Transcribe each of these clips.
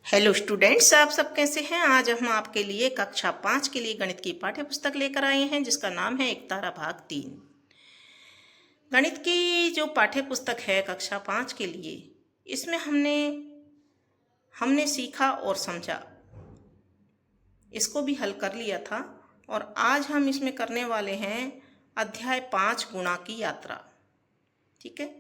Hello students, आप सब कैसे हैं। आज हम आपके लिए कक्षा 5 के लिए गणित की पाठ्य पुस्तक लेकर आए हैं जिसका नाम है एक तारा भाग 3। गणित की जो पाठ्य पुस्तक है कक्षा 5 के लिए, इसमें हमने सीखा और समझा, इसको भी हल कर लिया था। और आज हम इसमें करने वाले हैं अध्याय 5 गुणा की यात्रा। ठीक है,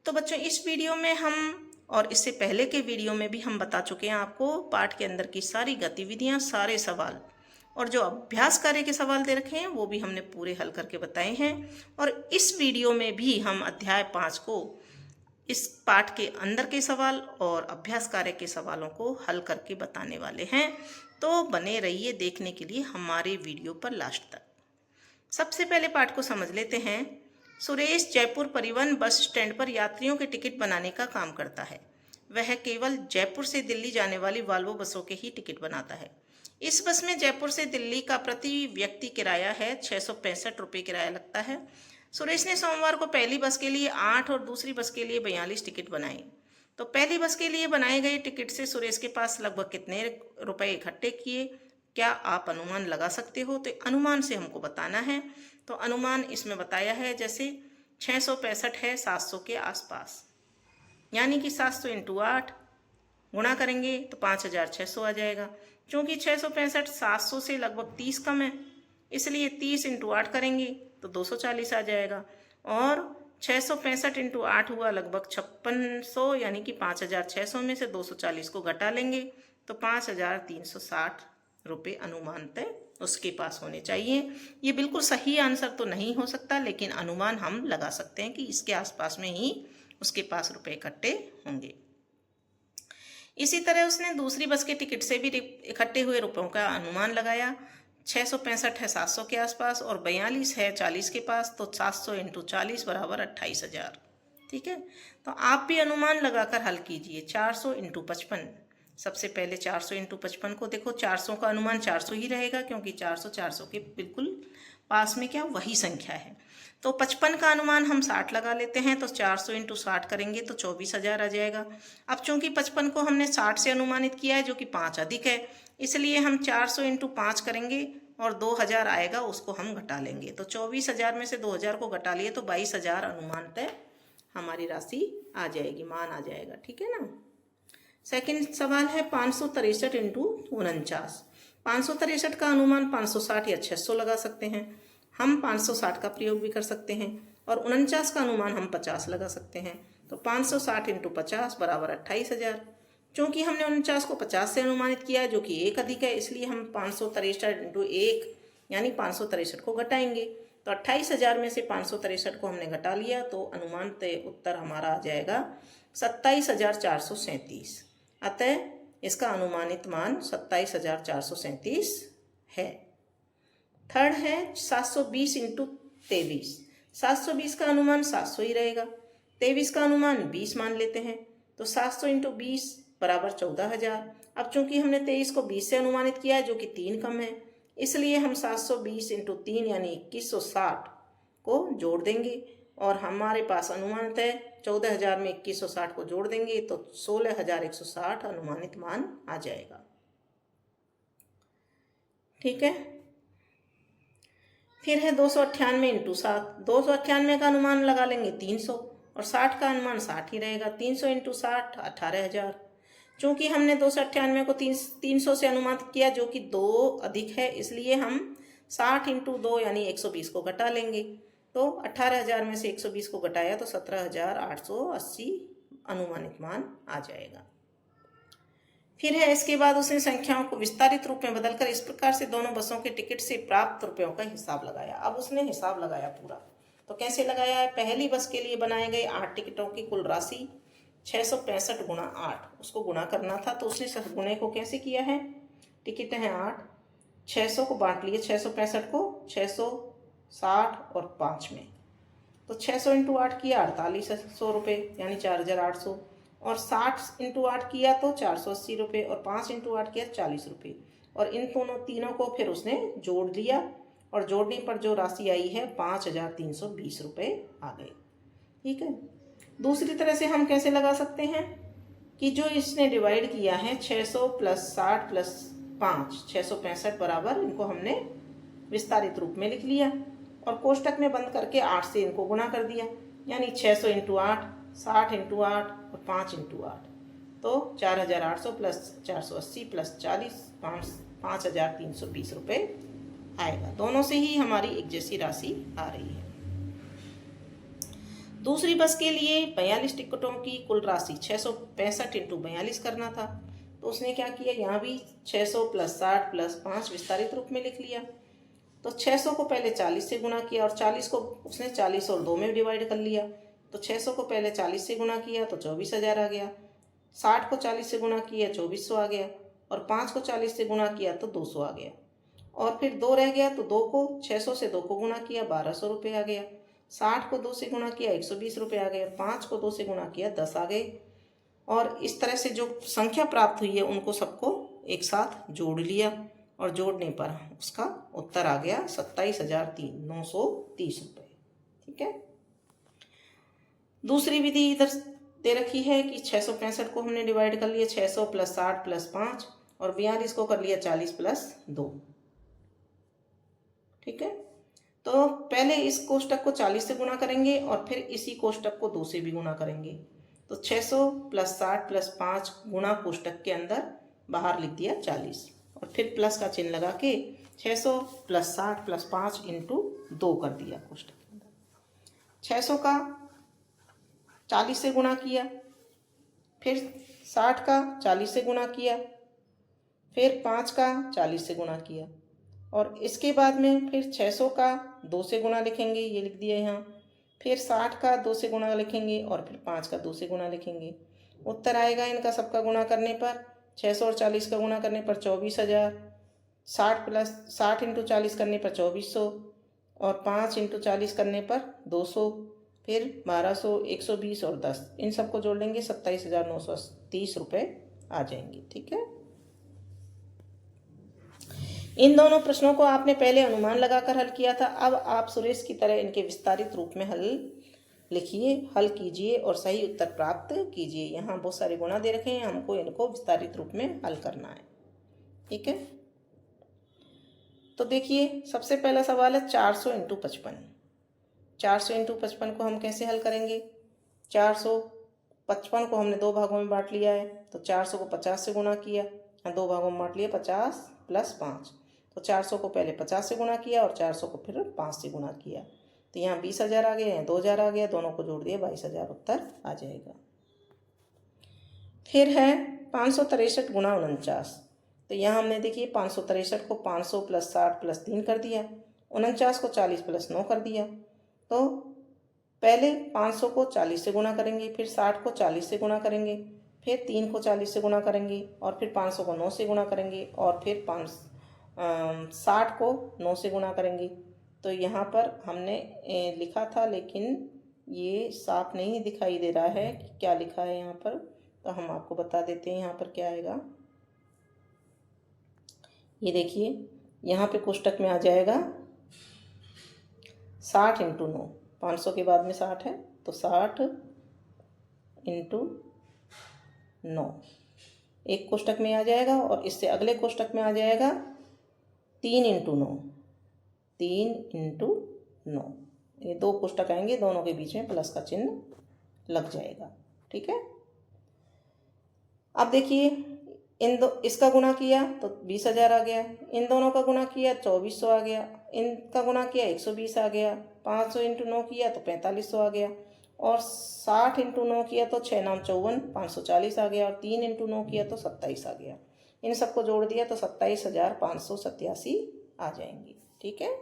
तो बच्चों इस वीडियो में हम और इससे पहले के वीडियो में भी हम बता चुके हैं आपको पाठ के अंदर की सारी गतिविधियां, सारे सवाल और जो अभ्यास कार्य के सवाल दे रखे हैं वो भी हमने पूरे हल करके बताए हैं। और इस वीडियो में भी हम अध्याय 5 को, इस पाठ के अंदर के सवाल और अभ्यास कार्य के सवालों को हल करके बताने वाले हैं। तो बने रहिए देखने के लिए हमारे वीडियो पर लास्ट तक। सबसे पहले पाठ को समझ लेते हैं। सुरेश जयपुर परिवहन बस स्टैंड पर यात्रियों के टिकट बनाने का काम करता है। वह केवल जयपुर से दिल्ली जाने वाली वॉल्वो बसों के ही टिकट बनाता है। इस बस में जयपुर से दिल्ली का प्रति व्यक्ति किराया है 665 रुपये किराया लगता है। सुरेश ने सोमवार को पहली बस के लिए 8 और दूसरी बस के लिए 42 टिकट बनाए। तो पहली बस के लिए बनाए गए टिकट से सुरेश के पास लगभग कितने रुपए इकट्ठे किए, क्या आप अनुमान लगा सकते हो। तो अनुमान से हमको बताना है। तो अनुमान इसमें बताया है, जैसे 665 है 700 के आसपास, यानी कि 700 इंटू 8 गुणा करेंगे तो 5600 आ जाएगा। क्योंकि 665 700 से लगभग 30 कम है, इसलिए 30 इंटू 8 करेंगे तो 240 आ जाएगा। और 665 इंटू 8 हुआ लगभग 5600, यानी कि 5600 में से 240 को घटा लेंगे तो 5360 रुपये अनुमानतः उसके पास होने चाहिए। ये बिल्कुल सही आंसर तो नहीं हो सकता, लेकिन अनुमान हम लगा सकते हैं कि इसके आसपास में ही उसके पास रुपए इकट्ठे होंगे। इसी तरह उसने दूसरी बस के टिकट से भी इकट्ठे हुए रुपयों का अनुमान लगाया। 665 है 700 के आसपास और 42 है 40 के पास, तो 700 इंटू 40 बराबर 28,000। ठीक है, तो आप भी अनुमान लगाकर हल कीजिए। 400 इंटू 55, सबसे पहले 400 इंटू 55 को देखो, 400 का अनुमान 400 ही रहेगा क्योंकि 400 400 के बिल्कुल पास में क्या वही संख्या है। तो 55 का अनुमान हम 60 लगा लेते हैं, तो 400 इंटू 60 करेंगे तो 24,000 आ जाएगा। अब चूंकि 55 को हमने 60 से अनुमानित किया है जो कि 5 अधिक है, इसलिए हम 400 इंटू 5 करेंगे और 2000 आएगा, उसको हम घटा लेंगे। तो 24,000 में से 2000 को घटा लिए तो 22,000 अनुमानतः हमारी राशि आ जाएगी, मान आ जाएगा। ठीक है ना। सेकंड सवाल है 563 इंटू 49। 563 का अनुमान 560 या 600 लगा सकते हैं। हम 560 का प्रयोग भी कर सकते हैं और 49 का अनुमान हम 50 लगा सकते हैं। तो 560 इंटू 50 बराबर 28,000। चूँकि हमने 49 को 50 से अनुमानित किया है जो कि 1 अधिक है, इसलिए हम 563 इंटू 1 यानी 563 को घटाएंगे। तो 28,000 में से 563 को हमने घटा लिया तो अनुमानतः उत्तर हमारा आ जाएगा 27,437। अतः इसका अनुमानित मान 27,437 है। थर्ड है 720 इंटू 23। 720 का अनुमान 700 ही रहेगा, 23 का अनुमान 20 मान लेते हैं। तो 700 इंटू 20 बराबर 14,000। अब चूंकि हमने 23 को 20 से अनुमानित किया है जो कि 3 कम है, इसलिए हम 720 इंटू 3 यानी 2160 को जोड़ देंगे और हमारे पास अनुमानतः 14,000 में 2160 को जोड़ देंगे तो 16,160 अनुमानित मान आ जाएगा। ठीक है, फिर है 298 इंटू 7। 298 का अनुमान लगा लेंगे 300 और 60 का अनुमान 60 ही रहेगा। 300 इंटू 60 18,000। चूँकि हमने 298 को 300 से अनुमानित किया जो कि 2 अधिक है, इसलिए हम 60 इंटू 2 यानी 120 को घटा लेंगे। तो 18,000 में से 120 को घटाया तो 17,880 अनुमानित मान आ जाएगा। फिर है इसके बाद उसने संख्याओं को विस्तारित रूप में बदलकर इस प्रकार से दोनों बसों के टिकट से प्राप्त रुपयों का हिसाब लगाया। अब उसने हिसाब लगाया पूरा, तो कैसे लगाया है। पहली बस के लिए बनाए गए 8 टिकटों की कुल राशि 665 गुणा 8, उसको गुणा करना था। तो उसने गुणे को कैसे किया है, टिकट हैं 8, 600 को बांट लिए, 665 को 660 और 5 में, तो 600 इंटू 8 किया 4800 रुपये यानी 4,800, और 60 इंटू 8 किया तो 480 रुपये, और 5 इंटू 8 किया 40 रुपये। और इन दोनों तीनों को फिर उसने जोड़ लिया और जोड़ने पर जो राशि आई है 5,320 रुपये आ गए। ठीक है, दूसरी तरह से हम कैसे लगा सकते हैं। कि जो इसने डिवाइड किया है 600 प्लस 60 प्लस 5 665 बराबर, इनको हमने विस्तारित रूप में लिख लिया और कोष्टक में बंद करके 8 से इनको गुणा कर दिया, यानी 600 इंटू 8, 60 इंटू 8 और 5 इंटू 8, तो 4800 प्लस 480 प्लस 40 5320 रुपये आएगा। दोनों से ही हमारी एक जैसी राशि आ रही है। दूसरी बस के लिए 42 टिकटों की कुल राशि 665 इंटू 42 करना था, तो उसने क्या किया, यहाँ भी 600 प्लस 60 प्लस 5 विस्तारित रूप में लिख लिया। तो 600 को पहले 40 से गुणा किया और 40 को उसने 40 और 2 में डिवाइड कर लिया, तो 600 को पहले 40 से गुणा किया तो 24,000 आ गया, 60 को 40 से गुणा किया 2400 आ गया और 5 को 40 से गुणा किया तो 200 आ गया, और फिर 2 रह गया तो 2 को 600 से 2 को गुणा किया 1200 रुपये आ गया, 60 को 2 से गुणा किया 120 रुपये आ गए, 5 को 2 से गुणा किया 10 आ गए। और इस तरह से जो संख्या प्राप्त हुई है उनको सबको एक साथ जोड़ लिया और जोड़ने पर उसका उत्तर आ गया 27,930 रुपये। ठीक है। दूसरी विधि इधर दे रखी है कि 665 को हमने डिवाइड कर लिया 600 प्लस 60 प्लस 5 और 42 को कर लिया 40 प्लस 2। ठीक है। तो पहले इस कोष्टक को 40 से गुणा करेंगे और फिर इसी कोष्टक को 2 से भी गुणा करेंगे, तो 600 प्लस 60 प्लस 5 गुणा कोष्टक के अंदर बाहर लिख दिया 40 और फिर प्लस का चिन्ह लगा के 600 प्लस 60 प्लस 5 इंटू 2 कर दिया कोष्टक के अंदर। 600 का 40 से गुणा किया, फिर 60 का 40 से गुणा किया, फिर 5 का 40 से गुणा किया और इसके बाद में फिर 600 का 2 से गुणा लिखेंगे, ये लिख दिया यहाँ, फिर 60 का 2 से गुणा लिखेंगे और फिर 5 का 2 से गुणा लिखेंगे। उत्तर आएगा इनका सबका गुणा करने पर 600 और 40 का गुणा करने पर 24,000, 60 प्लस 60 इंटू 40 करने पर 2400 और 5 इंटू 40 करने पर 200, फिर 1200, 120 और 10, इन सबको जोड़ लेंगे 27,930 रुपये आ जाएंगे। ठीक है। इन दोनों प्रश्नों को आपने पहले अनुमान लगाकर हल किया था, अब आप सुरेश की तरह इनके विस्तारित रूप में हल लिखिए, हल कीजिए और सही उत्तर प्राप्त कीजिए। यहाँ बहुत सारे गुणा दे रखे हैं, हमको इनको विस्तारित रूप में हल करना है। ठीक है। तो देखिए सबसे पहला सवाल है 400 इंटू 55। 400 इंटू 55 को हम कैसे हल करेंगे। 455 को हमने 2 भागों में बांट लिया है, तो 400 को 50 से गुणा किया, 2 भागों में बांट लिया 50 प्लस 5, तो 400 को पहले 50 से गुणा किया और 400 को फिर 5 से गुणा किया, तो यहाँ 20,000 आ गए, यहाँ 2,000 आ गया, दोनों को जोड़ दिया 22,000 उत्तर आ जाएगा। फिर है 563 गुणा 49, तो यहाँ हमने देखिए 563 को 500 प्लस 60 प्लस 3 कर दिया, 49 को 40 प्लस 9 कर दिया। तो पहले 500 को 40 से गुणा करेंगे, फिर 60 को 40 से गुणा करेंगे, फिर 3 को 40 से गुणा करेंगे और फिर 500 को 9 से गुणा करेंगे और फिर 60 को 9 से गुणा करेंगे। तो यहाँ पर हमने लिखा था लेकिन ये साफ नहीं दिखाई दे रहा है कि क्या लिखा है यहाँ पर, तो हम आपको बता देते हैं यहाँ पर क्या आएगा। ये देखिए यहाँ पे कोष्टक में आ जाएगा 60 इंटू 9, 500 के बाद में 60 है तो 60 इंटू 9 एक कोष्टक में आ जाएगा और इससे अगले कोष्टक में आ जाएगा 3 इंटू 9, 3 इंटू 9, ये 2 कोष्टक आएंगे, दोनों के बीच में प्लस का चिन्ह लग जाएगा। ठीक है। अब देखिए इसका गुणा किया तो 20,000 आ गया, इन दोनों का गुणा किया 2400 आ गया, इनका गुणा किया 120 आ गया, 500 इंटू 9 किया तो 4500 आ गया और 60 इंटू 9 किया तो 6 9 54 540 आ गया और 3 इंटू 9 किया तो 27 आ गया। इन सबको जोड़ दिया तो 27,587 आ जाएंगी। ठीक है।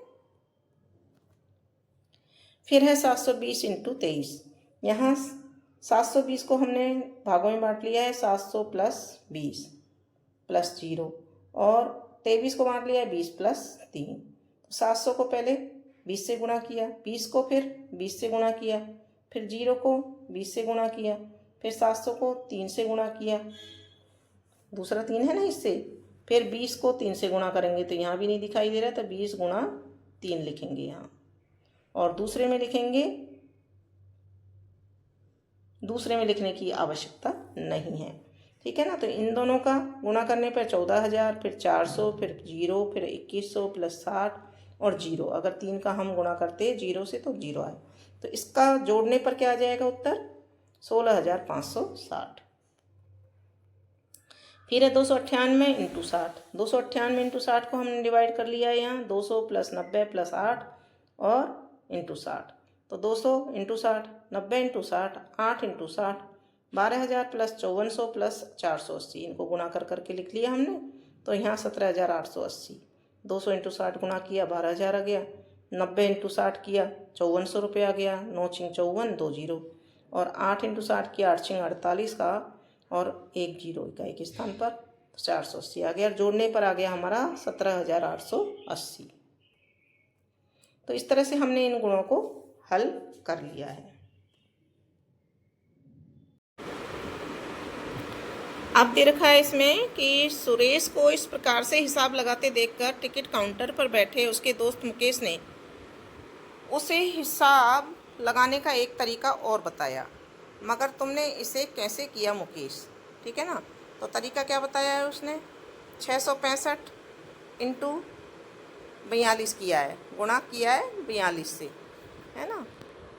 फिर है 720 इंटू 23। यहाँ 720 को हमने भागों में बांट लिया है 700 प्लस 20 प्लस 0 और 23 को बांट लिया है 20 प्लस 3। 700 को पहले 20 से गुणा किया, 20 को फिर 20 से गुणा किया, फिर 0 को 20 से गुणा किया, फिर 700 को 3 से गुणा किया, दूसरा 3 है ना इससे, फिर 20 को 3 से गुणा करेंगे तो यहाँ भी नहीं दिखाई दे रहा, तो 20 गुणा 3 लिखेंगे यहाँ और दूसरे में लिखने की आवश्यकता नहीं है। ठीक है ना। तो इन दोनों का गुणा करने पर 14,000, फिर 400, फिर 0, फिर 2100 प्लस 60 और 0। अगर 3 का हम गुणा करते हैं 0 से तो 0 आए। तो इसका जोड़ने पर क्या आ जाएगा उत्तर? 16,560। फिर है 298 इंटू 60। 298 इंटू 60 को हमने डिवाइड कर लिया है यहाँ 200 प्लस 90 प्लस 8 और इंटू 60। तो 200 into 60, 90 into 60, 8 into 60, 12,000 plus 5400 plus 480। इनको गुणा कर करके लिख लिया हमने। तो यहाँ 17,880। 200 इंटू 60 गुणा किया 12,000 आ गया। 90 इंटू 60 किया 5400 रुपये आ गया। 9 छिंग 54, 2 जीरो। और 8 इंटू 60 किया 8 छिंग 48 का और 1 जीरो इकाई के स्थान पर 480 आ गया। जोड़ने पर आ गया हमारा 17,880। तो इस तरह से हमने इन गुणों को हल कर लिया है। अब दे रखा है इसमें कि सुरेश को इस प्रकार से हिसाब लगाते देखकर टिकट काउंटर पर बैठे उसके दोस्त मुकेश ने उसे हिसाब लगाने का एक तरीका और बताया, मगर तुमने इसे कैसे किया मुकेश? ठीक है ना। तो तरीका क्या बताया है उसने? 665 इंटू 42 किया है, गुणा किया है 42 से, है ना।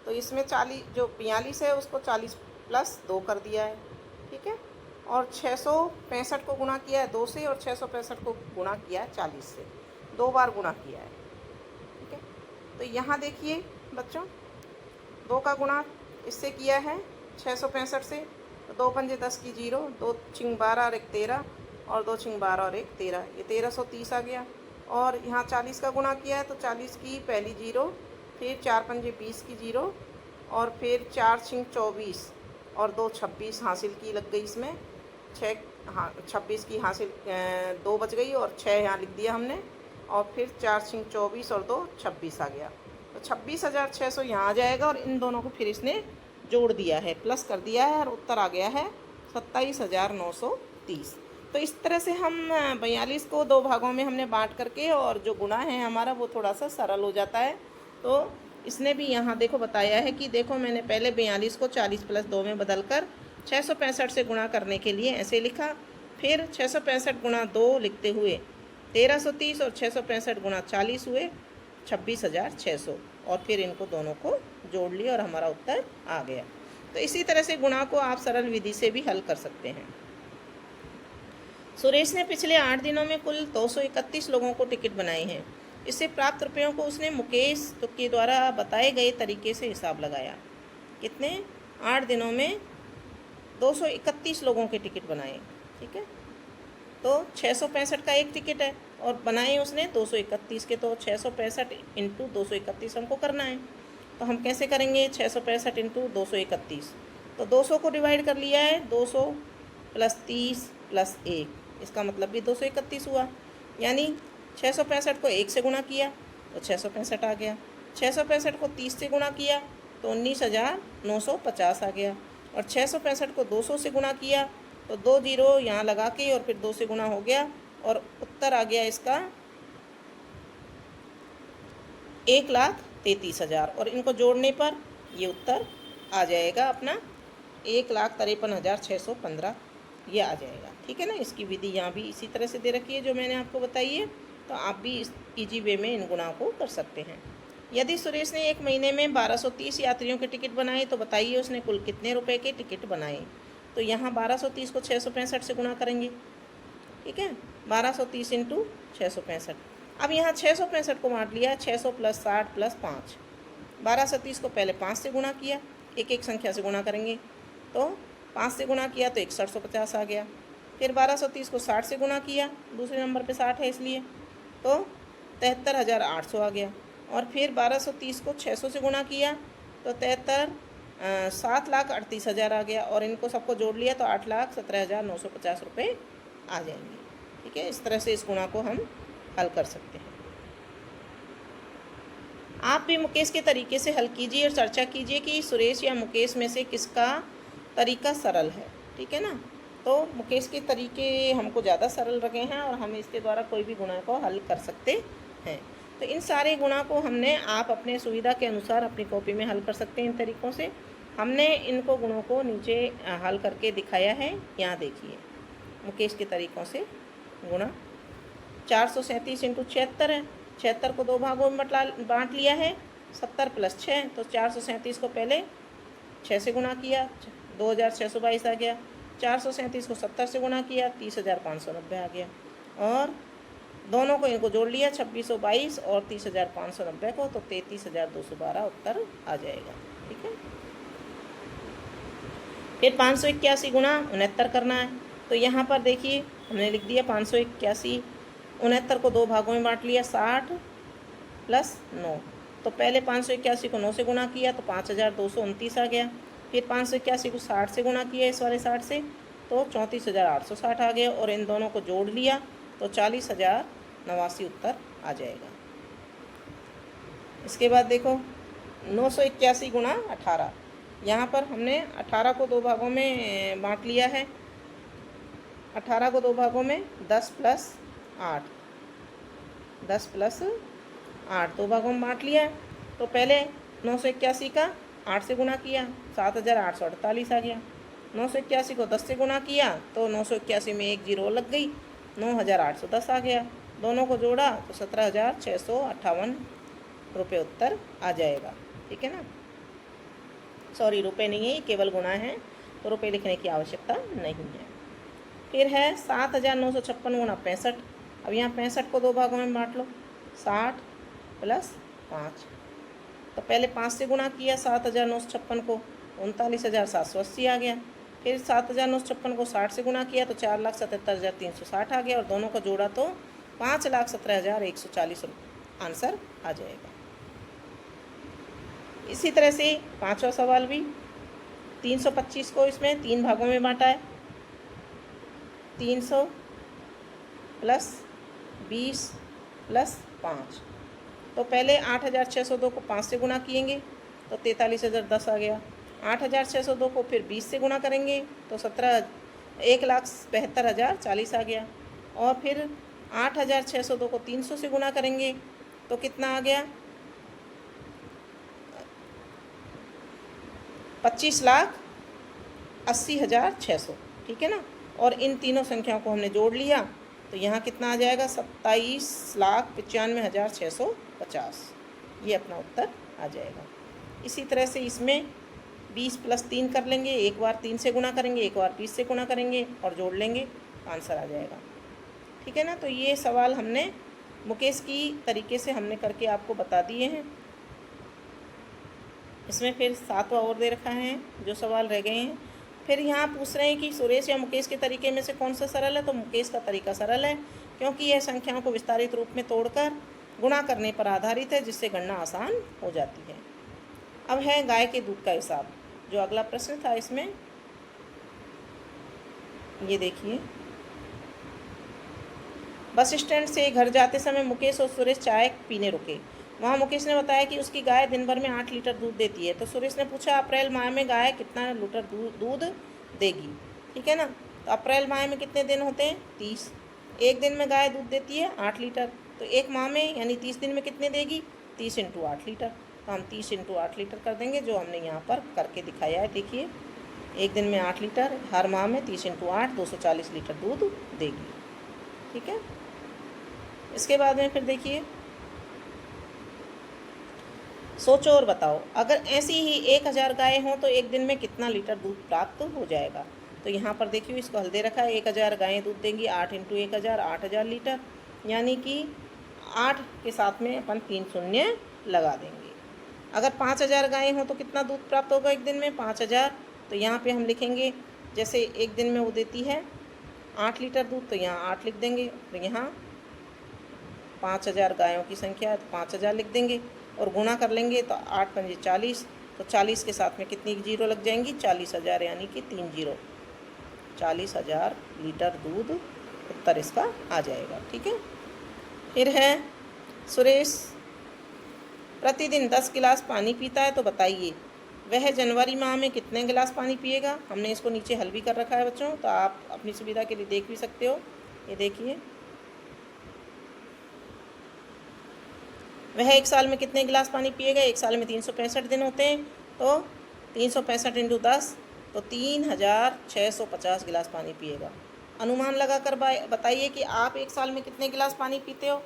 तो इसमें 40 जो 42 है उसको 40 प्लस 2 कर दिया है। ठीक है। और 665 को गुणा किया है 2 से और 665 को गुणा किया है 40 से। 2 बार गुणा किया है। ठीक है। तो यहाँ देखिए बच्चों, 2 का गुणा इससे किया है 665 से। तो 2 पंजे 10 की 0, 2 छिंग 12 और 1 13 और 2 छिंग 12 और 1 13, ये 1330 आ गया। और यहाँ 40 का गुणा किया है तो 40 की पहली 0, फिर 4 पंजे 20 की 0 और फिर 4 छिंग 24 और 2 26 हासिल की लग गई इसमें। 6 हाँ 26 की हासिल 2 बच गई और 6 यहाँ लिख दिया हमने। और फिर 4 छिंग 24 और 2 26 आ गया। तो 26,600 यहाँ आ जाएगा। और इन दोनों को फिर इसने जोड़ दिया है, प्लस कर दिया है और उत्तर आ गया है 27,930। तो इस तरह से हम 42 को 2 भागों में हमने बांट करके और जो गुणा है हमारा वो थोड़ा सा सरल हो जाता है। तो इसने भी यहाँ देखो बताया है कि देखो मैंने पहले 42 को 40 प्लस 2 में बदल कर 665 से गुणा करने के लिए ऐसे लिखा। फिर 665 गुणा 2 लिखते हुए 1330 और 665 गुणा 40 हुए 26,600। और फिर इनको दोनों को जोड़ लिया और हमारा उत्तर आ गया। तो इसी तरह से गुणा को आप सरल विधि से भी हल कर सकते हैं। सुरेश ने पिछले 8 दिनों में कुल 231 लोगों को टिकट बनाए हैं। इससे प्राप्त रुपयों को उसने मुकेश के द्वारा बताए गए तरीके से हिसाब लगाया। कितने? 8 दिनों में 231 लोगों के टिकट बनाए। ठीक है। तो 665 का एक टिकट है और बनाए उसने 231 के। तो 665 इंटू 231 हमको करना है। तो हम कैसे करेंगे? 665 इंटू 231। तो 200 को डिवाइड कर लिया है 200 प्लस 30 प्लस 1, इसका मतलब भी 231 हुआ। यानी 665 को 1 से गुणा किया तो 665 आ गया। 665 को 30 से गुणा किया तो 19,950 आ गया। और 665 को 200 से गुणा किया तो 2 जीरो यहाँ लगा के और फिर 2 से गुणा हो गया और उत्तर आ गया इसका 1,33,000। और इनको जोड़ने पर ये उत्तर आ जाएगा अपना 1,53,615 ये आ जाएगा। ठीक है ना। इसकी विधि यहाँ भी इसी तरह से दे रखी है जो मैंने आपको बताई है। तो आप भी इस ईजी वे में इन गुणा को कर सकते हैं। यदि सुरेश ने एक महीने में 1230 यात्रियों के टिकट बनाए तो बताइए उसने कुल कितने रुपए के टिकट बनाए? तो यहाँ 1230 को 665 से गुणा करेंगे। ठीक है। 1230 इंटू 665। अब यहाँ 665 को बांट लिया 600 प्लस 60 प्लस 5। 1230 को पहले 5 से गुणा किया, एक एक संख्या से गुणा करेंगे। तो 5 से गुणा किया तो 6150 आ गया। फिर 1230 को 60 से गुणा किया, दूसरे नंबर पे 60 है इसलिए, तो 73,800 आ गया। और फिर 1230 को 600 से गुणा किया तो 7,38,000 आ गया। और इनको सबको जोड़ लिया तो 8,17,950 रुपये आ जाएंगे। ठीक है। इस तरह से इस गुणा को हम हल कर सकते हैं। आप भी मुकेश के तरीके से हल कीजिए और चर्चा कीजिए कि सुरेश या मुकेश में से किसका तरीका सरल है। ठीक है ना। तो मुकेश के तरीके हमको ज़्यादा सरल लगे हैं और हम इसके द्वारा कोई भी गुणा को हल कर सकते हैं। तो इन सारे गुणा को हमने आप अपने सुविधा के अनुसार अपनी कॉपी में हल कर सकते हैं। इन तरीक़ों से हमने इनको गुणों को नीचे हल करके दिखाया है। यहाँ देखिए, मुकेश के तरीक़ों से गुणा। 437 इंटू 76 है, 76 को 2 भागों में बांट लिया है, 70 + 6, तो 437 को पहले 6 से गुणा किया, 2622 आ गया। 437 को 70 से गुणा किया, 30,590 आ गया। और दोनों को इनको जोड़ लिया, 2622 और 30,590 को, तो 33,212 उत्तर आ जाएगा। ठीक है। फिर 581 गुणा 69 करना है। तो यहाँ पर देखिए हमने लिख दिया 581, 69 को 2 भागों में बांट लिया, 60 + 9। तो पहले 581 को 9 से गुणा किया तो 5,229 आ गया। फिर 581 को 60 से गुणा किया, इस वाले 60 से, तो 34,860 आ गया। और इन दोनों को जोड़ लिया तो 40,089 उत्तर आ जाएगा। इसके बाद देखो 981 गुणा 18। यहाँ पर हमने 18 को 2 भागों में बांट लिया है। 18 को 2 भागों में 10 + 8, 10 + 8 2 भागों में बांट लिया। तो पहले 981 का 8 से गुणा किया, 7,848 आ गया। 981 को 10 से गुणा किया तो 981 में 1 जीरो लग गई, 9,810 आ गया। दोनों को जोड़ा तो 17,658 रुपये उत्तर आ जाएगा। ठीक है ना। सॉरी, रुपये नहीं है, केवल गुणा है, तो रुपये लिखने की आवश्यकता नहीं है। फिर है 7,956 गुणा 65। अब यहाँ 65 को 2 भागों में बांट लो, 60 + 5। तो पहले 5 से गुणा किया 7,956 को, 39,780 आ गया। फिर 7,956 को 60 से गुणा किया तो 4,77,360 आ गया। और दोनों को जोड़ा तो 5,17,140 आंसर आ जाएगा। इसी तरह से 5वां सवाल भी 325 को इसमें 3 भागों में बांटा है। 300 + 20 + 5। तो पहले 8,602 को 5 से गुणा किएंगे तो 43,010 आ गया। 8,602 को फिर 20 से गुणा करेंगे तो 1,72,040 आ गया। और फिर 8,602 को 300 से गुणा करेंगे तो कितना आ गया, 25,80,600। ठीक है ना। और इन तीनों संख्याओं को हमने जोड़ लिया तो यहाँ कितना आ जाएगा, 27,95,650। ये अपना उत्तर आ जाएगा। इसी तरह से इसमें 20 + 3 कर लेंगे, एक बार 3 से गुणा करेंगे, एक बार 20 से गुणा करेंगे और जोड़ लेंगे, आंसर आ जाएगा। ठीक है ना। तो ये सवाल हमने मुकेश की तरीके से हमने करके आपको बता दिए हैं। इसमें फिर 7वां और दे रखा है, जो सवाल रह गए हैं। फिर यहाँ पूछ रहे हैं कि सुरेश या मुकेश के तरीके में से कौन सा सरल है। तो मुकेश का तरीका सरल है, क्योंकि यह संख्याओं को विस्तारित रूप में तोड़कर गुणा करने पर आधारित है, जिससे गणना आसान हो जाती है। अब है गाय के दूध का हिसाब, जो अगला प्रश्न था। इसमें ये देखिए, बस स्टैंड से घर जाते समय मुकेश और सुरेश चाय पीने रुके। वहाँ मुकेश ने बताया कि उसकी गाय दिन भर में 8 लीटर दूध देती है। तो सुरेश ने पूछा, अप्रैल माह में गाय कितना लीटर दूध देगी। ठीक है ना। तो अप्रैल माह में कितने दिन होते हैं, 30। एक दिन में गाय दूध देती है 8 लीटर, तो एक माह में यानी 30 दिन में कितने देगी, 30 × 8 लीटर। तो हम 30 × 8 लीटर कर देंगे, जो हमने यहाँ पर करके दिखाया है। देखिए, एक दिन में 8 लीटर, हर माह में 30 × 8 240 लीटर दूध देगी। ठीक है। इसके बाद में फिर देखिए, सोचो और बताओ, अगर ऐसी ही 1000 गायें हों तो एक दिन में कितना लीटर दूध प्राप्त हो जाएगा। तो यहाँ पर देखिए, इसको हल दे रखा है। 1000 गायें दूध देंगी, 8 × 1000 8000 लीटर, यानी कि 8 के साथ में अपन 3 शून्य लगा देंगे। अगर 5000 गायें हों तो कितना दूध प्राप्त होगा एक दिन में, 5000। तो यहाँ पे हम लिखेंगे, जैसे एक दिन में वो देती है 8 लीटर दूध, तो यहाँ 8 लिख देंगे। तो यहाँ 5000 गायों की संख्या है तो 5000 लिख देंगे और गुणा कर लेंगे तो 8 × 5 = 40। तो 40 के साथ में कितनी जीरो लग जाएंगी, 40,000, यानी कि 3 जीरो, 40,000 लीटर दूध उत्तर इसका आ जाएगा। ठीक है। फिर है, सुरेश प्रतिदिन 10 गिलास पानी पीता है, तो बताइए वह जनवरी माह में कितने गिलास पानी पिएगा। हमने इसको नीचे हल भी कर रखा है बच्चों, तो आप अपनी सुविधा के लिए देख भी सकते हो। ये देखिए, वह एक साल में कितने गिलास पानी पिएगा। एक साल में 365 दिन होते हैं, तो 365 × 10, तो 3650 गिलास पानी पिएगा। अनुमान लगाकर बताइए कि आप एक साल में कितने गिलास पानी पीते हो।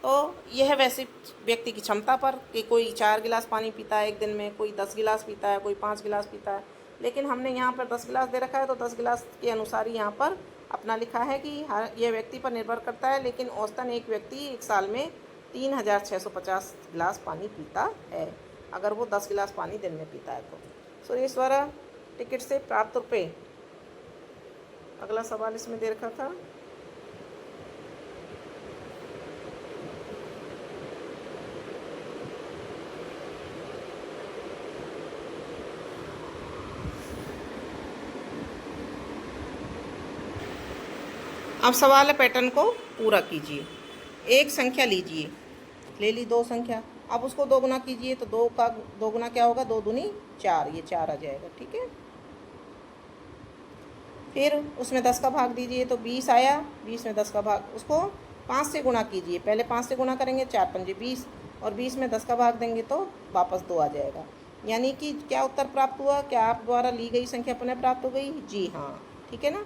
तो यह वैसे व्यक्ति की क्षमता पर कि कोई 4 गिलास पानी पीता है एक दिन में, कोई 10 गिलास पीता है, कोई 5 गिलास पीता है। लेकिन हमने यहाँ पर 10 गिलास दे रखा है, तो 10 गिलास के अनुसार ही यहाँ पर अपना लिखा है कि हर यह व्यक्ति पर निर्भर करता है। लेकिन औसतन एक व्यक्ति एक साल में 3650 गिलास पानी पीता है, अगर वो 10 गिलास पानी दिन में पीता है तो। सुरेश द्वारा टिकट से प्राप्त रुपये, अगला सवाल इसमें दे रखा था। अब सवाल है, पैटर्न को पूरा कीजिए। एक संख्या लीजिए, ले ली 2 संख्या, अब उसको 2 गुना कीजिए तो 2 का 2 गुना क्या होगा, 2 दूनी 4, ये 4 आ जाएगा। ठीक है, फिर उसमें 10 का भाग दीजिए तो 20 आया। 20 में 10 का भाग, उसको 5 से गुणा कीजिए, पहले 5 से गुणा करेंगे, 4 पंजे 20, और 20 में 10 का भाग देंगे तो वापस 2 आ जाएगा। यानी कि क्या उत्तर प्राप्त हुआ, क्या आप द्वारा ली गई संख्या पुनः प्राप्त हो गई? जी हाँ, ठीक है ना।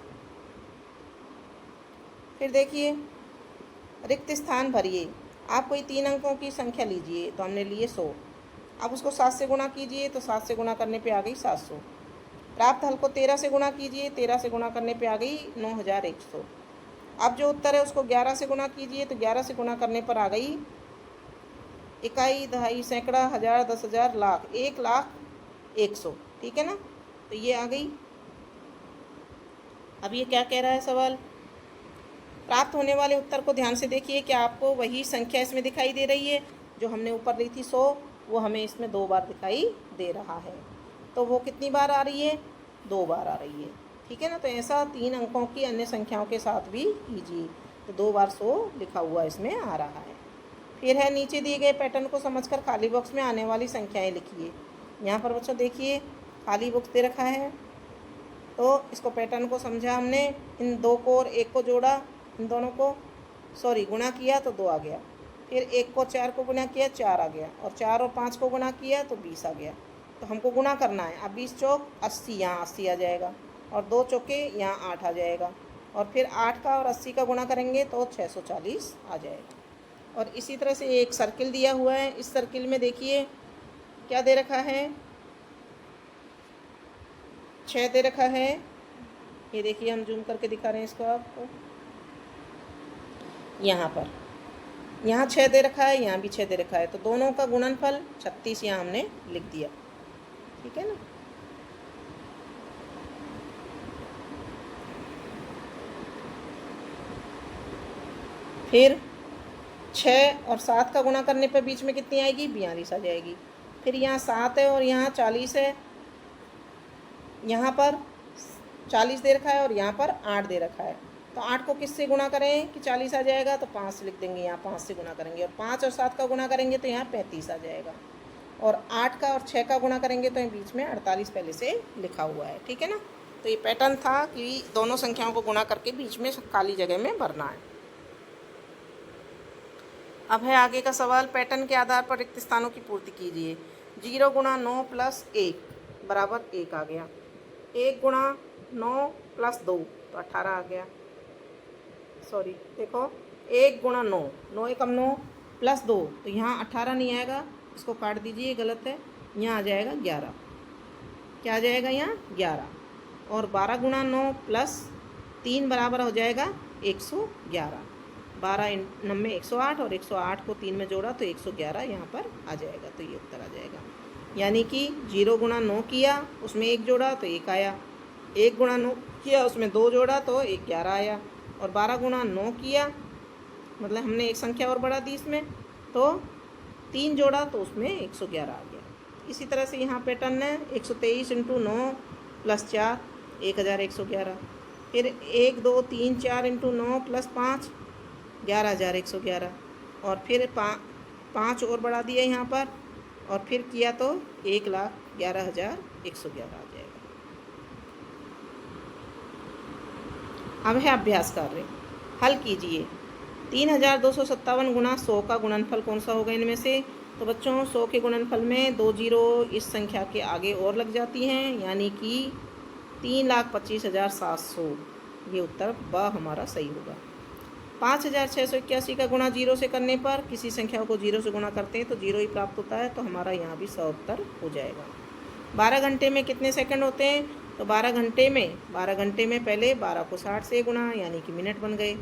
फिर देखिए, रिक्त स्थान भरिए। आप कोई 3 अंकों की संख्या लीजिए, तो हमने लिए 100। अब उसको 7 से गुणा कीजिए तो 7 से गुणा करने पे आ गई 700। प्राप्त हल को 13 से गुणा कीजिए, 13 से गुणा करने पे आ गई 9100। अब जो उत्तर है उसको 11 से गुणा कीजिए तो 11 से गुणा करने पर आ गई इकाई, दहाई, सैकड़ा, हज़ार, 10,000, लाख, 1,01,00,100। ठीक है ना, तो ये आ गई। अब ये क्या कह रहा है सवाल, प्राप्त होने वाले उत्तर को ध्यान से देखिए। क्या आपको वही संख्या इसमें दिखाई दे रही है जो हमने ऊपर ली थी 100, वो हमें इसमें 2 बार दिखाई दे रहा है। तो वो कितनी बार आ रही है? 2 बार आ रही है। ठीक है ना, तो ऐसा 3 अंकों की अन्य संख्याओं के साथ भी कीजिए। तो 2 बार 100 लिखा हुआ इसमें आ रहा है। फिर है, नीचे दिए गए पैटर्न को समझकर खाली बॉक्स में आने वाली संख्याएँ लिखिए। यहाँ पर बच्चों देखिए, खाली बॉक्स दे रखा है, तो इसको पैटर्न को समझा हमने, इन 2 को और 1 को जोड़ा, इन दोनों को गुणा किया तो 2 आ गया। फिर 1 को 4 को गुणा किया, 4 आ गया, और 4 और 5 को गुणा किया तो 20 आ गया। तो हमको गुणा करना है। अब 20 चौक 80, यहाँ 80 आ जाएगा, और 2 चौके यहाँ 8 आ जाएगा, और फिर 8 का और 80 का गुणा करेंगे तो 640 आ जाएगा। और इसी तरह से एक सर्किल दिया हुआ है, इस सर्किल में देखिए क्या दे रखा है, 6 दे रखा है। ये देखिए, हम जूम करके दिखा रहे हैं इसको आपको। यहाँ पर, यहाँ 6 दे रखा है, यहाँ भी 6 दे रखा है, तो दोनों का गुणनफल 36 यहाँ हमने लिख दिया। ठीक है ना, फिर 6 और 7 का गुणा करने पर बीच में कितनी आएगी? 42 आ जाएगी। फिर यहाँ 7 है और यहाँ 40 है, यहाँ पर 40 दे रखा है और यहाँ पर 8 दे रखा है। तो 8 को किससे गुणा करें कि 40 आ जाएगा? तो 5 से लिख देंगे, यहाँ 5 से गुणा करेंगे, और 5 और 7 का गुणा करेंगे तो यहाँ 35 आ जाएगा, और 8 का और 6 का गुणा करेंगे तो बीच में 48 पहले से लिखा हुआ है। ठीक है ना, तो ये पैटर्न था कि दोनों संख्याओं को गुणा करके बीच में खाली जगह में भरना है। अब है आगे का सवाल, पैटर्न के आधार पर रिक्त स्थानों की पूर्ति कीजिए। 0 गुणा 9 प्लस 1 बराबर 1 आ गया। 1 गुणा 9 प्लस 2 तो 18 आ गया। सॉरी, देखो, 1 गुणा 9, 9 एकम 9 प्लस 2, तो यहाँ 18 नहीं आएगा, इसको काट दीजिए, गलत है। यहाँ आ जाएगा 11। क्या आ जाएगा? यहाँ 11। और 12 गुणा 9 प्लस 3 बराबर हो जाएगा 111। 12 9 108, और 108 को 3 में जोड़ा तो 111 यहाँ पर आ जाएगा। तो ये उत्तर आ जाएगा। यानी कि 0 गुणा 9 किया, उसमें 1 जोड़ा तो 1 आया। 1 गुणा 9 किया, उसमें 2 जोड़ा तो 11 आया। और 12 गुणा 9 किया, मतलब हमने एक संख्या और बढ़ा दी इसमें, तो 3 जोड़ा तो उसमें 111 आ गया। इसी तरह से यहाँ पैटर्न है, 123 × 9 + 4 1111। फिर 1 2 3 4 × 9 + 5 11111। और फिर 5 और बढ़ा दिया यहाँ पर, और फिर किया तो 1,11,111 आ जाएगा। अब है अभ्यास कार्य, हल कीजिए। 3257 गुणा 100 का गुणनफल कौन सा होगा इनमें से? तो बच्चों, 100 के गुणनफल में 2 जीरो इस संख्या के आगे और लग जाती हैं, यानी कि 3,25,700। ये उत्तर ब हमारा सही होगा। 5681 का गुणा 0 से करने पर किसी संख्या को 0 से गुणा करते हैं तो 0 ही प्राप्त होता है, तो हमारा यहाँ भी 100 उत्तर हो जाएगा। 12 घंटे में कितने सेकंड होते हैं? तो 12 घंटे में पहले 12 को 60 से गुणा यानी कि मिनट बन गए।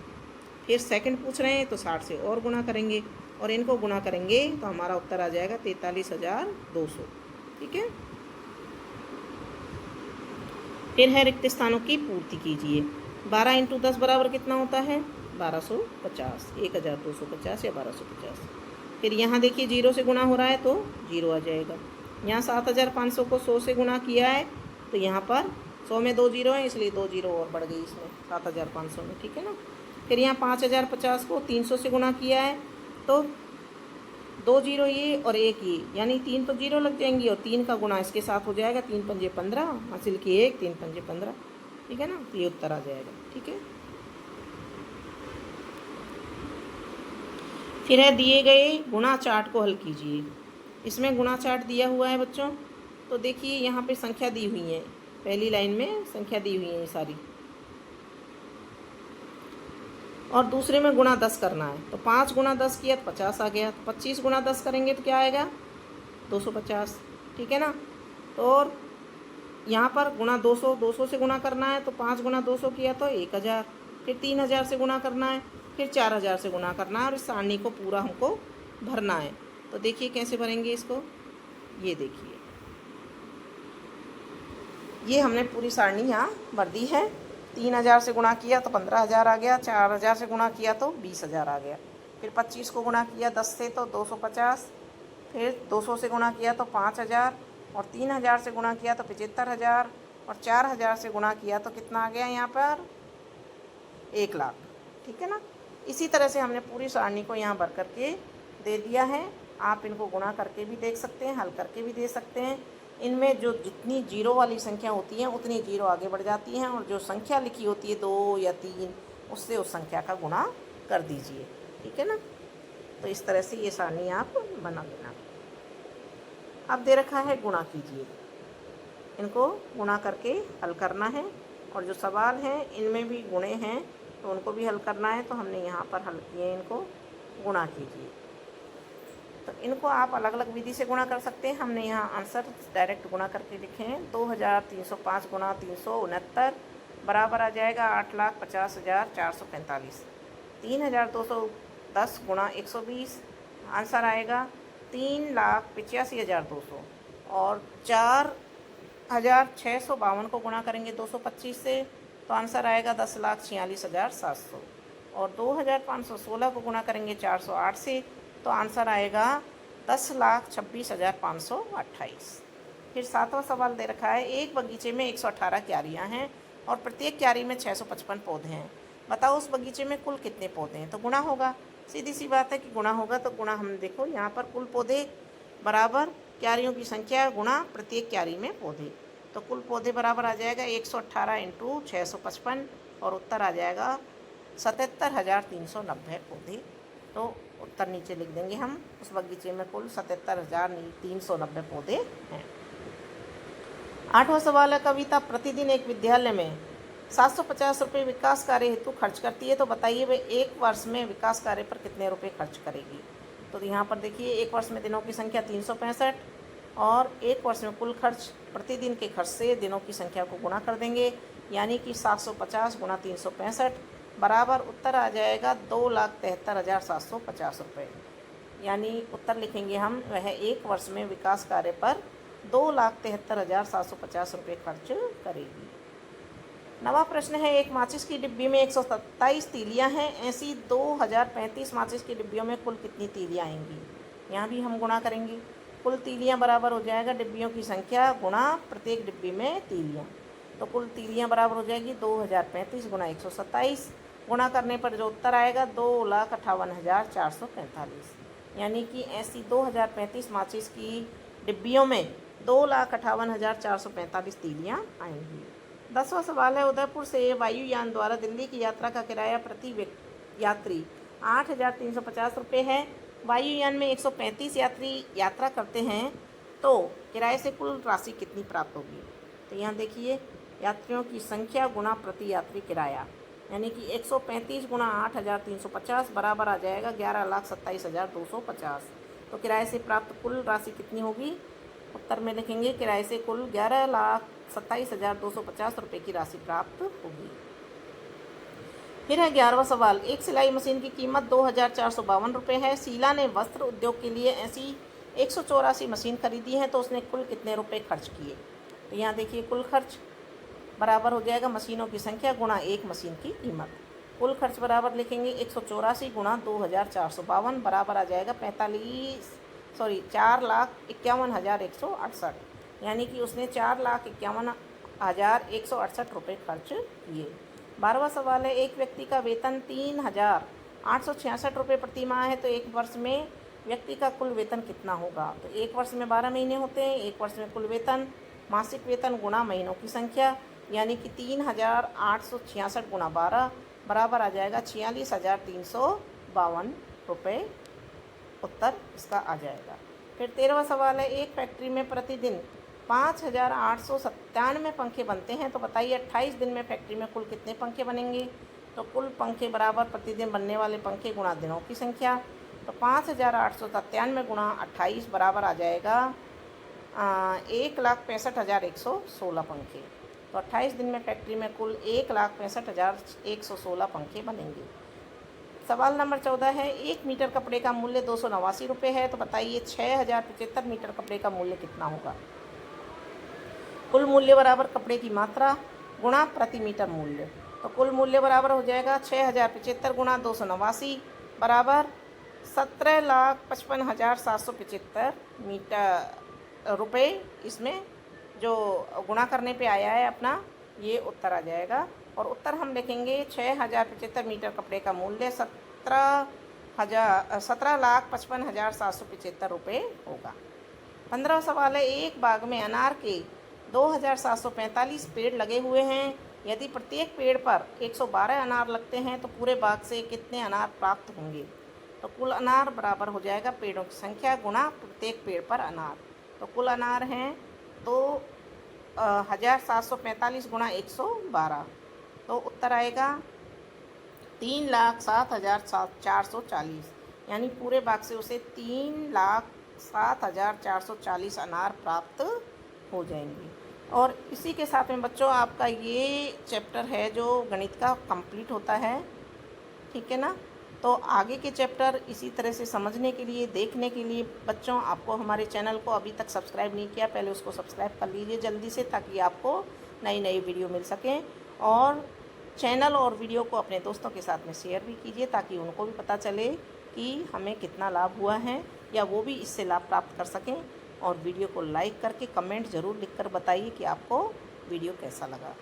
फिर सेकंड पूछ रहे हैं तो 60 से और गुणा करेंगे और इनको गुणा करेंगे तो हमारा उत्तर आ जाएगा 43,200। ठीक है। फिर है रिक्त स्थानों की पूर्ति कीजिए। 12 × 10 बराबर कितना होता है? 1250, 1250 या 1250। फिर यहाँ देखिए 0 से गुणा हो रहा है तो 0 आ जाएगा। यहाँ 7500 को 100 से गुणा किया है तो यहाँ पर 100 में 2 0 है, इसलिए 2 0 और बढ़ गई इसमें 7500 में। ठीक है ना। फिर यहाँ 5050 को 300 से गुणा किया है तो 2 0 ये और 1 ये, यानी 3 तो 0 लग जाएंगी और 3 का गुणा इसके साथ हो जाएगा, 3 पंजे 15, हासिल की 1, 3 पंजे 15। ठीक है ना, तो ये उत्तर आ जाएगा। ठीक है। फिर है दिए गए गुणा चार्ट को हल कीजिए। इसमें गुणा चार्ट दिया हुआ है बच्चों, तो देखिए यहाँ पे संख्या दी हुई है, पहली लाइन में संख्या दी हुई है ये सारी, और दूसरे में गुणा 10 करना है। तो 5 × 10 किया तो 50 आ गया। तो 25 × 10 करेंगे तो क्या आएगा? 250। ठीक है ना। तो और यहाँ पर गुणा 200 से गुणा करना है तो 5 × 200 किया तो 1000। फिर 3000 से गुणा करना है, फिर 4000 से गुणा करना है और इस सारणी को पूरा हमको भरना है। तो देखिए कैसे भरेंगे इसको। ये देखिए, ये हमने पूरी सारणी यहाँ भर दी है। 3000 से गुणा किया तो 15000 आ गया, 4000 से गुणा किया तो 20000 आ गया। फिर 25 को गुणा किया 10 से तो 250, फिर 200 से गुणा किया तो 5000, और 3000 से गुणा किया तो 75000, और 4000 से गुणा किया तो कितना आ गया यहाँ पर? 1 लाख। ठीक है ना। इसी तरह से हमने पूरी सारणी को यहाँ भर करके दे दिया है। आप इनको गुणा करके भी देख सकते हैं, हल करके भी दे सकते हैं। इनमें जो जितनी जीरो वाली संख्या होती हैं उतनी जीरो आगे बढ़ जाती हैं, और जो संख्या लिखी होती है 2 या 3, उससे उस संख्या का गुणा कर दीजिए। ठीक है ना। तो इस तरह से ये सारणी आप बना लेना। अब दे रखा है गुणा कीजिए, इनको गुणा करके हल करना है, और जो सवाल हैं इनमें भी गुणे हैं तो उनको भी हल करना है। तो हमने यहाँ पर हल किए, इनको गुणा कीजिए। तो इनको आप अलग अलग विधि से गुणा कर सकते हैं। हमने यहाँ आंसर डायरेक्ट गुणा करके लिखे हैं। 2305 × 369 बराबर आ जाएगा 8,50,445। 3210 × 120 आंसर आएगा 3,85,200। और 4,652 को गुणा करेंगे 225 से तो आंसर आएगा 10,46,700। और 2,516 को गुणा करेंगे 408 से तो आंसर आएगा 10,26,528। फिर 7वां सवाल दे रखा है, एक बगीचे में 118 क्यारियाँ हैं और प्रत्येक क्यारी में 655 पौधे हैं। बताओ उस बगीचे में कुल कितने पौधे हैं? तो गुणा होगा, सीधी सी बात है कि गुणा होगा। तो गुणा हम देखो यहाँ पर कुल पौधे बराबर क्यारियों की संख्या गुणा प्रत्येक क्यारी में पौधे। तो कुल पौधे बराबर आ जाएगा 118 × 655 और उत्तर आ जाएगा 77,390 पौधे। तो उत्तर नीचे लिख देंगे हम। उस बगीचे में कुल 77,390 पौधे हैं। 8वां सवाल है, कविता प्रतिदिन एक विद्यालय में 750 रुपये विकास कार्य हेतु खर्च करती है। तो बताइए वे एक वर्ष में विकास कार्य पर कितने रुपए खर्च करेगी? तो यहाँ पर देखिए, एक वर्ष में दिनों की संख्या 365 और एक वर्ष में कुल खर्च प्रतिदिन के खर्च से दिनों की संख्या को गुणा कर देंगे, यानी कि 750 × 365 बराबर उत्तर आ जाएगा 2,73,750 रुपये। यानी उत्तर लिखेंगे हम, वह एक वर्ष में विकास कार्य पर 2,73,750 रुपये खर्च करेगी। 9वां प्रश्न है, एक माचिस की डिब्बी में 127 तीलियाँ हैं, ऐसी 2035 माचिस की डिब्बियों में कुल कितनी तीलियाँ आएंगी? यहाँ भी हम गुणा करेंगे। कुल तीलियाँ बराबर हो जाएगा डिब्बियों की संख्या गुणा प्रत्येक डिब्बी में तीलियाँ। तो कुल तीलियाँ बराबर हो जाएगी 2035 × 127। गुणा करने पर जो उत्तर आएगा 2,58,445। यानी कि ऐसी 2035 माचिस की डिब्बियों में 2,58,445 तीलियाँ आएंगी। 10वां सवाल है, उदयपुर से वायुयान द्वारा दिल्ली की यात्रा का किराया प्रति यात्री 8,350 रुपये है। वायुयान में 135 यात्री यात्रा करते हैं तो किराए से कुल राशि कितनी प्राप्त होगी? तो यहाँ देखिए, यात्रियों की संख्या गुना प्रति यात्री किराया, यानी कि 135 गुना 8,350 बराबर आ जाएगा 11,27,250। तो किराए से प्राप्त कुल राशि कितनी होगी? उत्तर में लिखेंगे किराए से कुल 11,27,250 रुपये की राशि प्राप्त होगी। फिर है 11वां सवाल, एक सिलाई मशीन की कीमत 2,452 रुपये है। शीला ने वस्त्र उद्योग के लिए ऐसी 184 मशीन खरीदी है, तो उसने कुल कितने रुपए खर्च किए? तो यहाँ देखिए कुल खर्च बराबर हो जाएगा मशीनों की संख्या गुणा एक मशीन की कीमत। कुल खर्च बराबर लिखेंगे 184 गुणा 2,452 बराबर आ जाएगा 4,51,168, यानी कि उसने 4,51,168 रुपये खर्च किए। 12वां सवाल है, एक व्यक्ति का वेतन 3,866 रुपये प्रति माह है, तो एक वर्ष में व्यक्ति का कुल वेतन कितना होगा? तो एक वर्ष में 12 महीने होते हैं, एक वर्ष में कुल वेतन मासिक वेतन गुणा महीनों की संख्या, यानी कि 3,866 गुणा 12 बराबर आ जाएगा 46,352 रुपये। उत्तर इसका आ जाएगा। फिर 13वां सवाल है, एक फैक्ट्री में प्रतिदिन 5,897 पंखे बनते हैं, तो बताइए 28 दिन में फैक्ट्री में कुल कितने पंखे बनेंगे? तो कुल पंखे बराबर प्रतिदिन बनने वाले पंखे गुणा दिनों की संख्या, तो 5,897 गुणा 28 बराबर आ जाएगा 1,65,116 पंखे। तो 28 दिन में फैक्ट्री में कुल 1,65,116 पंखे बनेंगे। सवाल नंबर 14 है, 1 मीटर कपड़े का मूल्य 289 रुपये है, तो बताइए 6,075 मीटर कपड़े का मूल्य कितना होगा? कुल मूल्य बराबर कपड़े की मात्रा गुणा प्रति मीटर मूल्य, तो कुल मूल्य बराबर हो जाएगा 6,075 गुणा 289 बराबर 17,55,775 मीटर रुपये। इसमें जो गुणा करने पे आया है अपना ये उत्तर आ जाएगा, और उत्तर हम लिखेंगे 6,075 मीटर कपड़े का मूल्य 17,55,775 रुपये होगा। 15वां सवाल है, एक बाग में अनार के 2,745 पेड़ लगे हुए हैं, यदि प्रत्येक पेड़ पर 112 अनार लगते हैं, तो पूरे बाग से कितने अनार प्राप्त होंगे? तो कुल अनार बराबर हो जाएगा पेड़ों की संख्या गुणा प्रत्येक पेड़ पर अनार, तो कुल अनार हैं तो 1,745 गुणा 112, तो उत्तर आएगा 3,07,440, यानी पूरे बाग से उसे 3,07,440 अनार प्राप्त हो जाएंगे। और इसी के साथ में बच्चों आपका ये चैप्टर है जो गणित का कंप्लीट होता है, ठीक है ना। तो आगे के चैप्टर इसी तरह से समझने के लिए, देखने के लिए बच्चों आपको हमारे चैनल को अभी तक सब्सक्राइब नहीं किया, पहले उसको सब्सक्राइब कर लीजिए जल्दी से, ताकि आपको नई नई वीडियो मिल सकें। और चैनल और वीडियो को अपने दोस्तों के साथ में शेयर भी कीजिए, ताकि उनको भी पता चले कि हमें कितना लाभ हुआ है, या वो भी इससे लाभ प्राप्त कर सकें। और वीडियो को लाइक करके कमेंट ज़रूर लिखकर बताइए कि आपको वीडियो कैसा लगा।